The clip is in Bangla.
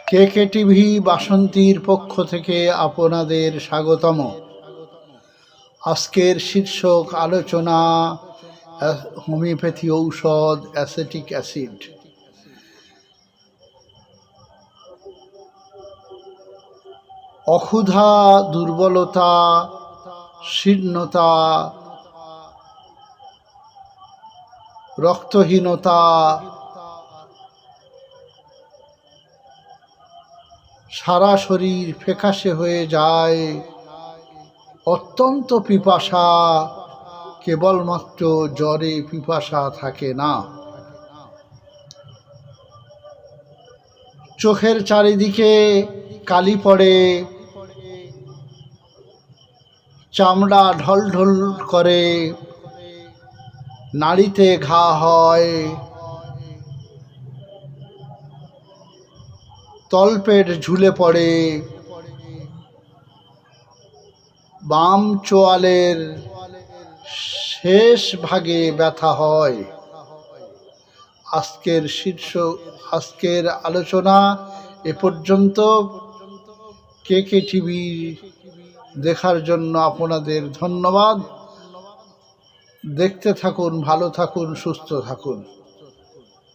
কে টিভি বাসন্তীর পক্ষ থেকে আপনাদের স্বাগতম। আজকের শীর্ষক আলোচনা হোমিওপ্যাথি ঔষধ অ্যাসেটিক অ্যাসিড। অক্ষুধা, দুর্বলতা, শীর্ণতা, রক্তহীনতা, সারা শরীর ফ্যাকাশে হয়ে যায়, অত্যন্ত পিপাসা, কেবলমাত্র জ্বরে পিপাসা থাকে না, চোখের চারিদিকে কালি পড়ে, চামড়া ঢলঢল করে, নাড়িতে ঘা হয়, তলপেট ঝুলে পড়ে, বাম চোয়ালের শেষ ভাগে ব্যথা হয়। আজকের আলোচনা এ পর্যন্ত। কে টিভি দেখার জন্য আপনাদের ধন্যবাদ। দেখতে থাকুন, ভালো থাকুন, সুস্থ থাকুন।